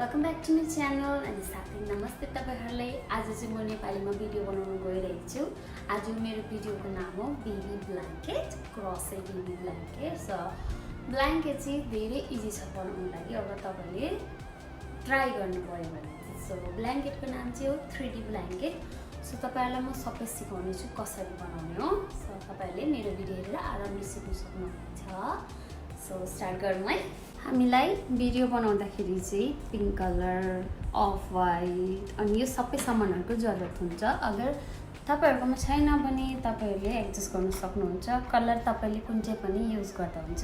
Welcome back to my channel and साथै नमस्ते तपाईहरुलाई। आज चाहिँ म नेपालीमा भिडियो बनाउन गइरहेको छु। आज मेरो भिडियोको नाम हो baby blanket, crochet baby blanket. So blanket चाहिँ धेरै इजी छ बनाउन लागि अगर तपाईले ट्राई गर्नु भयो भने। सो ब्ल्याङ्केटको नाम चाहिँ हो 3D ब्ल्याङ्केट। सो तपाईहरुलाई म सबै सिकाउने छु कसरी बनाउने हो। सो तपाईहरुले मेरो भिडियो हेरेर आरामले सिक्न सक्नुहुन्छ। सो स्टार्ट गरौँ है। हामीलाई भिडियो बनाउँदाखेरि चाहिँ पिंक कलर, अफ व्हाइट अनि यो सबै सामानहरुको जरुरत हुन्छ। अगर तपाईहरुकोमा छैन भने तपाईहरुले एडजस्ट गर्न सक्नुहुन्छ। कलर तपाईले कुन चाहिँ पनि युज गर्दा हुन्छ।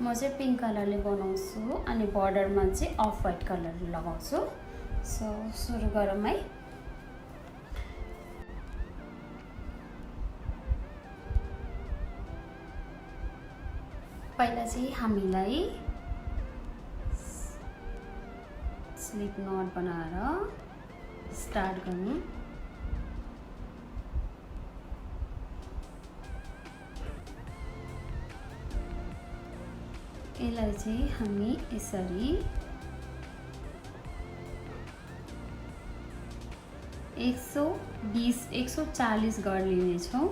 म चाहिँ पिंक कलरले बनाउँछु अनि बर्डरमा चाहिँ अफ व्हाइट कलर लगाउँछु। सो सुरु गरौँ है। पहिला चाहिँ हामीलाई स्लिप नट बनाएर स्टार्ट गर्नु। यसलाई चाहिँ हामी यसरी 140 गड लिने छौं,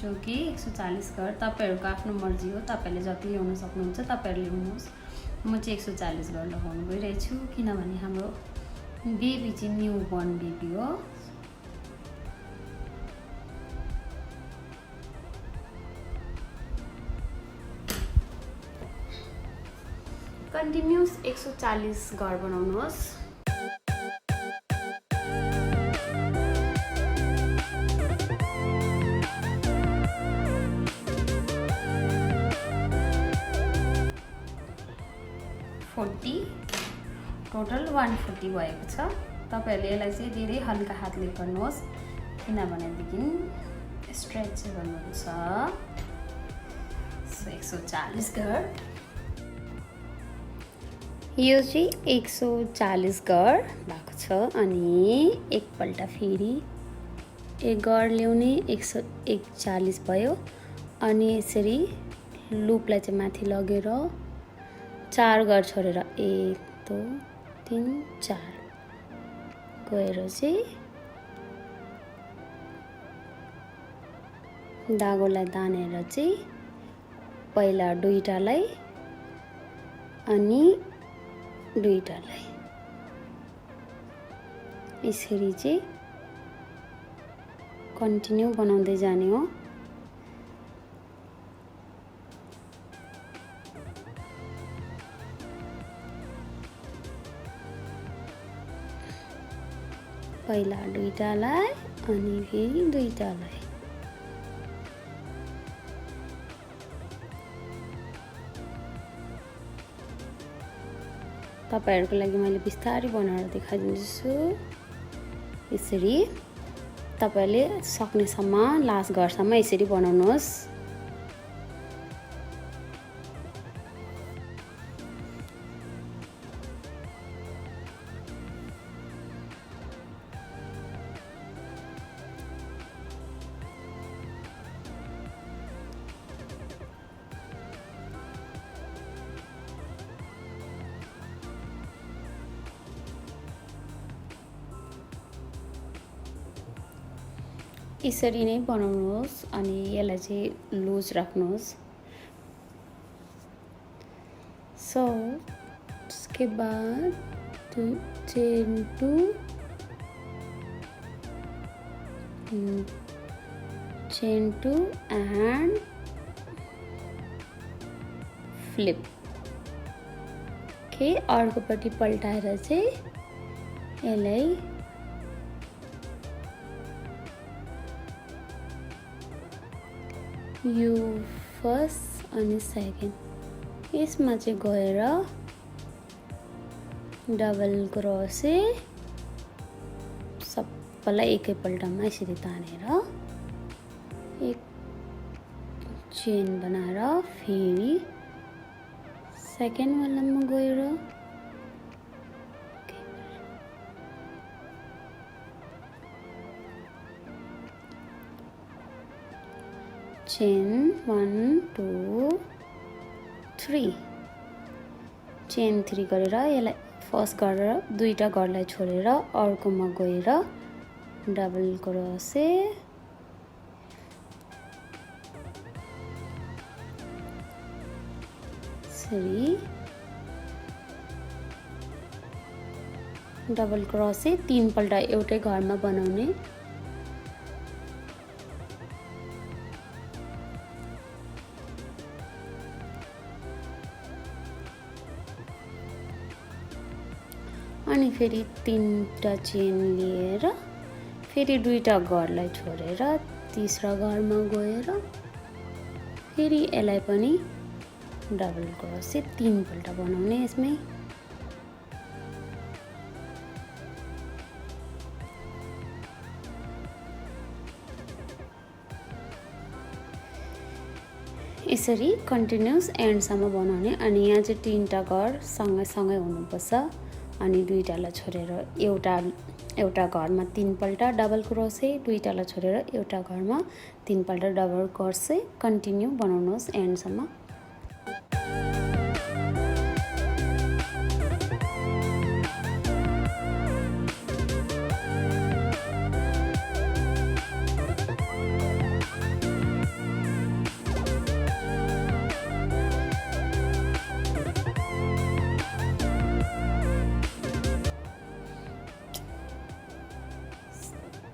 जो कि 140 गड तपाईहरुको आफ्नो मर्जी हो। तपाईले जति ल्याउन सक्नुहुन्छ तपाईहरुले ल्याउनुहोस्। म चाहिँ 140 गड लगाउन गइरहेको छु किनभने हाम्रो बेबी चाहिँ न्यू बर्न बेबी हो। कन्टिन्युअस 140 गड बनाउनुहोस्। टोटल 140 भएको छ। तपाईहरुले यसलाई चाहिँ धेरै हल्का हातले गर्नुहोस् किनभने देखि स्ट्रेच गर्नुहुन्छ। सो 140 गड, यो चाहिँ 140 गड भएको छ। अनि एकपल्ट फेरि एक गड ल्याउने 140 भयो। अनि यसरी लुपलाई चाहिँ माथि लगेर 4 गड छोडेर 1 2 3 4 गएर चाहिँ धागोलाई तानेर चाहिँ पहिला दुईटालाई अनि दुईटालाई यसरी चाहिँ कन्टिन्यू बनाउँदै जाने हो। पहिला दुईटालाई अनि फेरि दुईटालाई। तपाईहरुको लागि मैले बिस्तारै बनाएर देखाइदिन्छु। यसरी तपाईले सक्नेसम्म लास्ट गडसम्म यसरी बनाउनुहोस्। यसरी नै बनाउनुहोस् अनि यसलाई चाहिँ लुज राख्नुहोस्। सो उसके बाद chain 2 and flip। ओके, अर्कोपट्टि पल्टाएर चाहिँ यसलाई यो फर्स्ट अनि सेकेन्ड यसमा चाहिँ गएर डबल क्रोशे सबैलाई एकैपल्टमा यसरी तानेर एक चेन बनाएर फेरि सेकेन्ड वालामा गएर chain 1 2 3 chain 3 गरेर यसलाई फर्स्ट गरेर दुईटा घरलाई छोडेर अर्कोमा गएर डबल क्रोसे यसरी डबल क्रोसे 3 पल्ट एउटै घरमा बनाउने अनि फेरि 3टा चेन लिएर फेरि दुईटा घरलाई छोडेर तीसरा घरमा गएर फेरि यसलाई पनि डबल क्रोसे 3 पल्ट बनाउने यसमै यसरी कन्टिन्युअस एन्डसम्म बनाउने अनि यहाँ चाहिँ 3टा घर सँगै हुनुपर्छ अनि दुईटालाई छोडेर एउटा घरमा 3 पल्ट डबल क्रोसे दुईटालाई छोडेर एउटा घरमा 3 पल्ट डबल क्रोसे कन्टिन्यू बनाउनुहोस् एन्डसम्म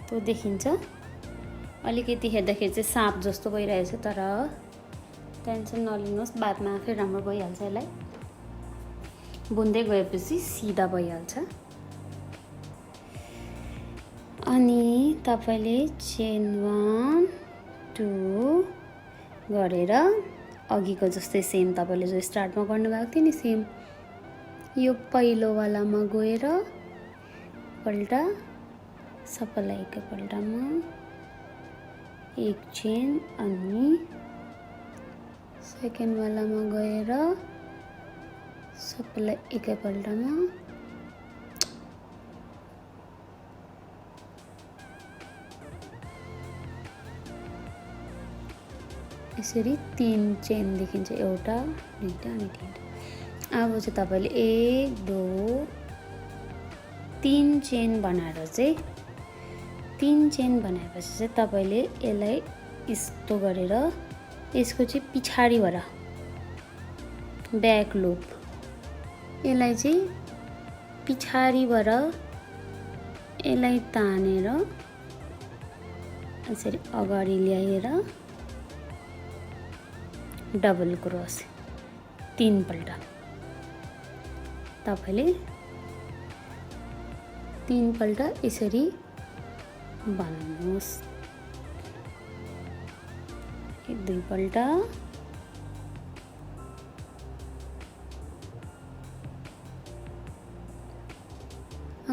त्यो देखिन्छ अलिकति हेर्दाखेरि चाहिँ साँप जस्तो भइरहेछ तर टेन्सन नलिनुहोस् बादमा आफै राम्रो भइहाल्छ यसलाई बुन्दै गएपछि सिधा भइहाल्छ अनि तपाईले चेन 1 2 गरेर अघिको जस्तै सेम तपाईले जो स्टार्टमा गर्नुभएको थियो नि सेम यो पहिलो वालामा गएर पल्ट सबैलाई एकैपल्टमा एक चेन अनि सेकेन्ड वालामा गएर सबैलाई एकैपल्टमा यसरी 3 चेन देखिन्छ एउटा दुईटा अनि तीनटा अब चाहिँ तपाईले 1 2 3 चेन बनाएर चाहिँ 3 चेन बनाएपछि चाहिँ तपाईले यसलाई यस्तो गरेर यसको चाहिँ पछाडीबाट ब्याक लुप यसलाई चाहिँ पछाडीबाट यसलाई तानेर यसरी अगाडि ल्याएर डबल क्रोस 3 पल्ट तपाईले 3 पल्ट यसरी बनाउनुहोस् 1 2 पल्ट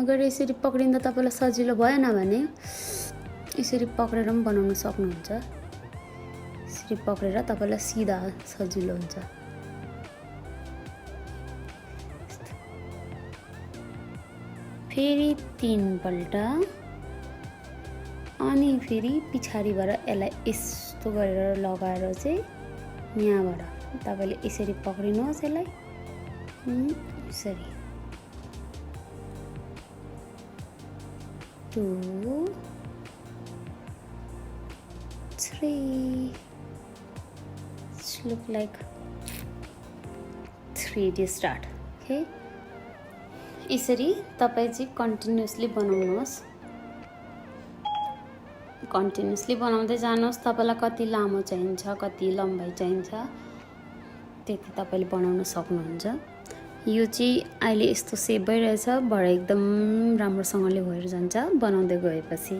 अगर यसरी पक्रिँदा तपाईलाई सजिलो भएन भने यसरी पक्रेर पनि बनाउन सक्नुहुन्छ यसरी पक्रेर तपाईलाई सिधा सजिलो हुन्छ फेरि 3 पल्ट अनि फेरि पछाडीबाट यसलाई यस्तो गरेर लगाएर चाहिँ यहाँबाट तपाईले यसरी पक्रिनुहोस् यसलाई यसरी 2 3 look like 3D start okay यसरी तपाई चाहिँ कन्टिन्युअसली बनाउनुहोस् कन्टिन्युअसली बनाउँदै जानुहोस् तपाईलाई कति लामो चाहिन्छ कति लम्बाई चाहिन्छ त्यति तपाईले बनाउन सक्नुहुन्छ यो चाहिँ अहिले यस्तो सेप भइरहेछ भरे एकदम राम्रोसँगले भएर जान्छ बनाउँदै गएपछि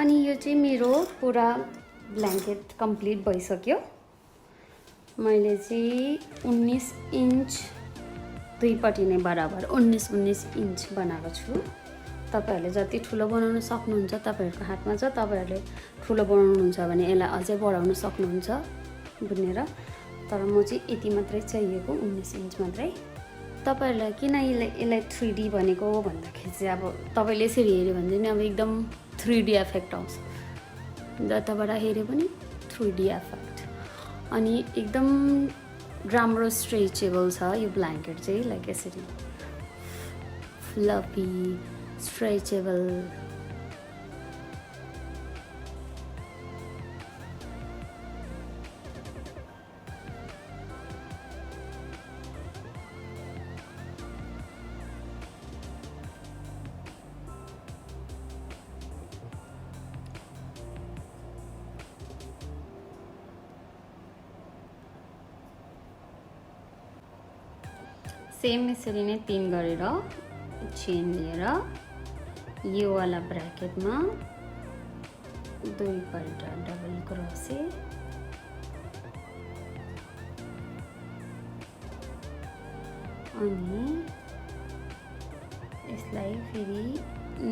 अनि यो चाहिँ मेरो पुरा ब्ल्याङ्केट कम्प्लिट भइसक्यो मैले चाहिँ 19 इन्च दुईपट्टि नै बराबर 19 इन्च बनाएको छु तपाईहरुले जति ठुलो बनाउन सक्नुहुन्छ तपाईहरुको हातमा छ तपाईहरुले ठुलो बनाउनुहुन्छ भने यसलाई अझै बढाउन सक्नुहुन्छ बुनेर तर म चाहिँ यति मात्रै चाहिएको 19 इन्च मात्रै तपाईहरुलाई किन यसलाई 3D भनेको भन्दाखेरि चाहिँ अब तपाईले यसरी हेर्यो भने नि अब एकदम 3D इफेक्ट आउँछ जताबाट हेर्यो पनि 3D इफेक्ट अनि एकदम राम्रो स्ट्रेचेबल छ यो ब्ल्याङ्केट चाहिँ, लाइक यसरी फ्लफी स्ट्रेचेबल। सेम यसरी नै 3 गरेर चेन लिएर यो वाला ब्र्याकेटमा 2 पल्ट डबल क्रोसे, अनि यसलाई फेरि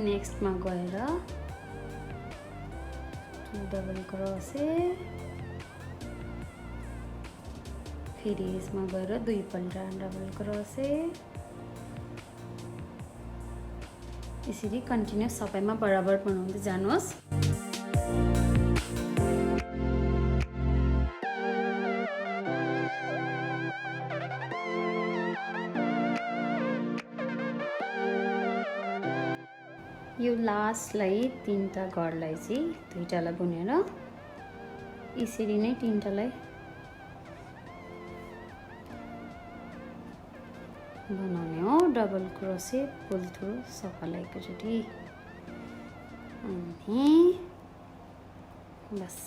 नेक्स्टमा गएर 2 डबल क्रोसे, फेरि यसमा गएर 2 पल्ट डबल क्रोसे, यसरी कन्टिन्युस सबैमा बराबर बनाउँदै जानुहोस्। यो लास्टलाई 3टा घरलाई चाहिँ 2टालाई बुनेर यसरी नै 3टालाई बनाउने हो। डबल क्रोसे पुल थ्रु सबैलाई एकचोटि, अनि बस।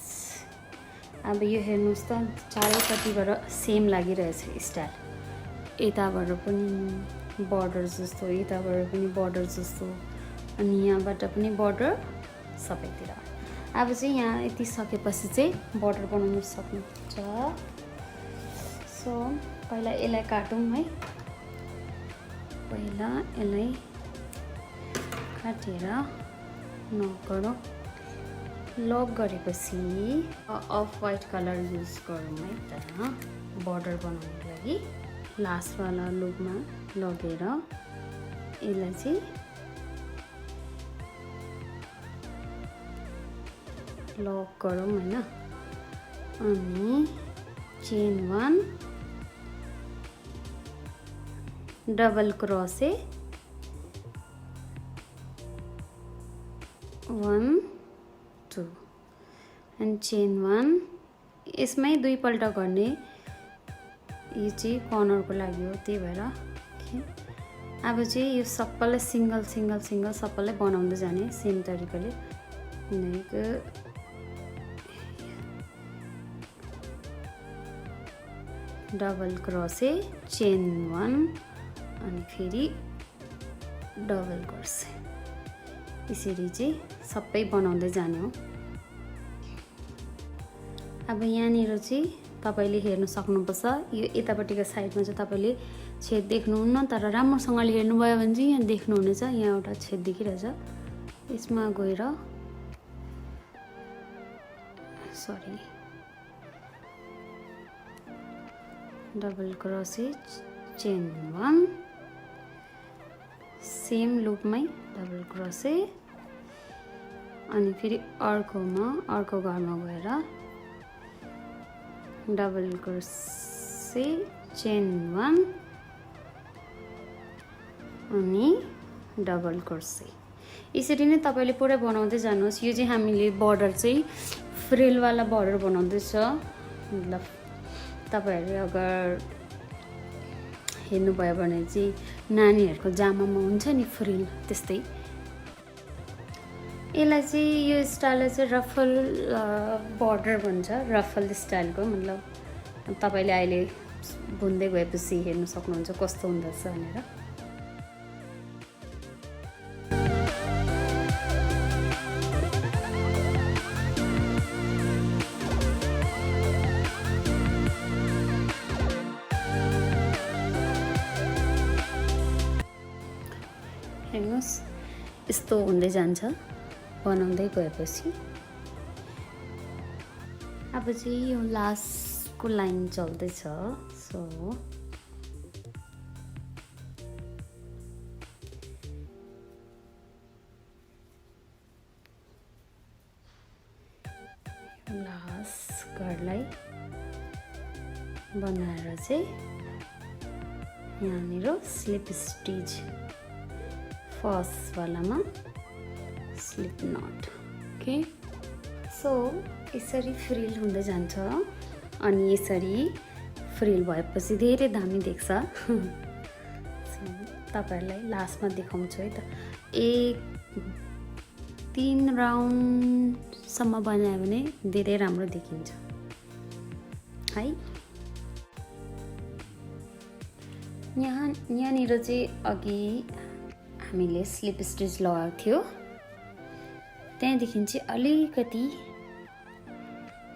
अब यो हेर्नुहोस् त चारैपट्टिबाट सेम लागिरहेछ स्टाइल, यताबाट पनि बर्डर जस्तो, यताबाट पनि बर्डर जस्तो, अनि यहाँबाट पनि बर्डर सबैतिर। अब चाहिँ यहाँ यति सकेपछि चाहिँ बर्डर बनाउन सक्नुहुन्छ। सो पहिला यसलाई काटौँ है। पहिला यसलाई काटेर नक गरौँ। लक गरेपछि अफ वाइट कलर युज गरौँ है त बर्डर बनाउनको लागि। लास्टवाला लुपमा लगेर यसलाई चाहिँ लक गरौँ हैन, अनि chain 1 double crochet 1 2 and chain 1, यसमै 2 पल्ट गर्ने। यो चाहिँ कर्नरको लागि हो, त्यही भएर अब चाहिँ यो सबैलाई सिंगल सिंगल सिंगल सबैलाई बनाउँदै जाने सेम तरिकाले। डबल क्रोसे चेन 1 अनि फेरि डबल क्रोसे, यसरी चाहिँ सबै बनाउँदै जाने हो। अब यहाँनिर चाहिँ तपाईले हेर्न सक्नुपर्छ, यो यतापट्टिको साइडमा चाहिँ तपाईले छेद देख्नुहुन्न, तर राम्रोसँगले हेर्नुभयो भने चाहिँ यहाँ देख्नुहुनेछ, यहाँ एउटा छेद देखिरहेछ। यसमा गएर sorry double crochet chain 1, same लुपमै डबल क्रोसे, अनि फेरि अर्को घरमा गएर डबल क्रोसे चेन 1 अनि डबल क्रोसे। यसरी नै तपाईले पुरै बनाउँदै जानुहोस्। यो चाहिँ हामीले बर्डर चाहिँ फ्रिलवाला बर्डर बनाउँदैछ, मतलब तपाईहरुले अगर हेर्नुभयो भने चाहिँ नानीहरुको जामामा हुन्छ नि फ्रिल, त्यस्तै। यसलाई चाहिँ यो स्टाइललाई चाहिँ रफल बर्डर भन्छ, रफल स्टाइलको। मतलब तपाईले अहिले बुन्दै गएपछि हेर्न सक्नुहुन्छ कस्तो हुँदैछ भनेर। हेर्नुहोस् यस्तो हुँदै जान्छ बनाउँदै गएपछि। अब चाहिँ यो लास्टको लाइन चल्दैछ, सो लास्ट घरलाई बनाएर चाहिँ यहाँनिर स्लिप स्टिच फर्स्ट वालामा स्लिप नट। ओके, सो यसरी फ्रिल हुँदै जान्छ अनि यसरी फ्रिल भएपछि धेरै दामी देख्छ। तपाईहरुलाई लास्टमा देखाउँछु है त। 3 राउन्डसम्म बनायो भने धेरै राम्रो देखिन्छ है। यहाँनिर चाहिँ अघि हामीले स्लिप स्टिच लगाएको थियो, त्यहाँदेखि चाहिँ अलिकति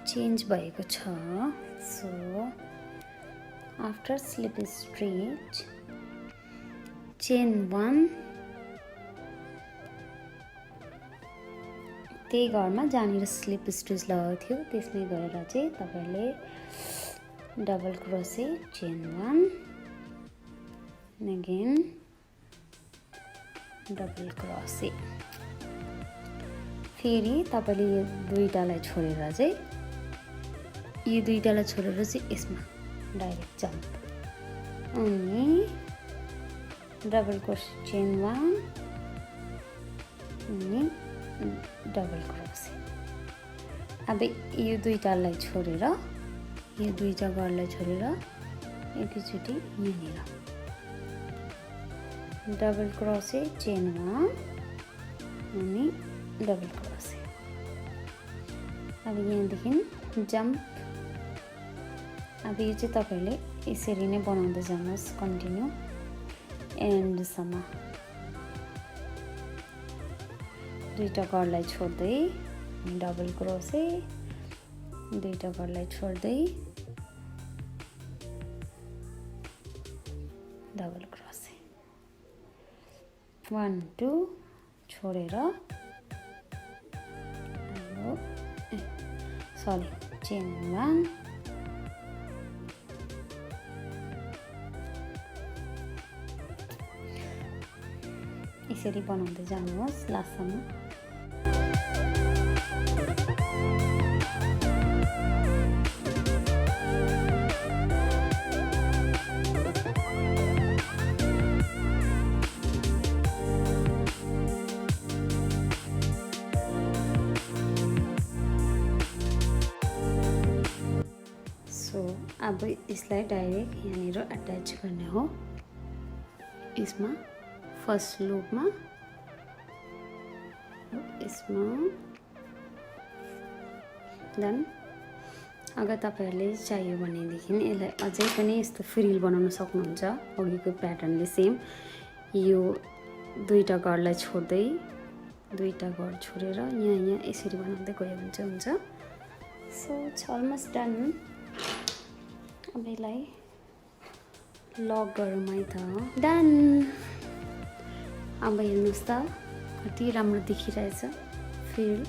चेन्ज भएको छ। So after sleep stitch chain 1 त्यही घरमा जहाँनिर स्लिप स्टिच लगाएको थियो त्यसमै गएर चाहिँ तपाईले double crochet chain 1 again double crochet, फेरि तपाईले यो दुईटालाई छोडेर चाहिँ यसमा डाइरेक्ट जम्प अनि डबल क्रोसे चेन 1 अनि डबल क्रोसे। अब यो दुईटालाई छोडेर यो दुईटा गर्लाई छोडेर एकैचोटि यहाँनिर डबल क्रोसे चेन 1 अनि डबल क्रोसे। अब यहाँदेखि जम्प। अब यो चाहिँ तपाईले यसरी नै बनाउँदै जानुहोस् कन्टिन्यू एन्डसम्म। दुईटा गर्लाई छोड्दै डबल क्रोसे, दुईटा गर्लाई छोड्दै डबल क्रोसे, 1 2 छोडेर चेन 1 यसरी बनाउँदै जानुहोस् लास्टसम्म। अब यसलाई डाइरेक्ट यहाँनिर अट्याच गर्ने हो यसमा फर्स्ट लुपमा, यसमा। देन अगर तपाईहरुले चाहियो भनेदेखि यसलाई अझै पनि यस्तो फ्रिल बनाउन सक्नुहुन्छ अघिको प्याटर्नले सेम। यो दुईटा गर्लाई छोड्दै दुईटा गर छोडेर यहाँ यसरी बनाउँदै गयो भने चाहिँ हुन्छ। So it's almost done. अब यसलाई लक गरौँ है त। डन। अब हेर्नुहोस् त कति राम्रो देखिरहेछ फ्रिल।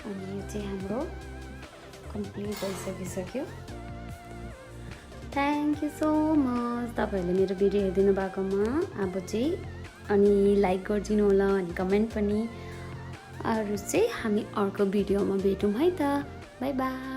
अनि यो चाहिँ हाम्रो कम्प्लिट भइसकिसक्यो। थ्याङ्क यू सो मच तपाईहरुले मेरो भिडियो हेरिदिनु भएकोमा। अब चाहिँ अनि लाइक गरिदिनु होला अनि कमेन्ट पनि। अरु चाहिँ हामी अर्को भिडियोमा भेटौँ है त। Bye bye.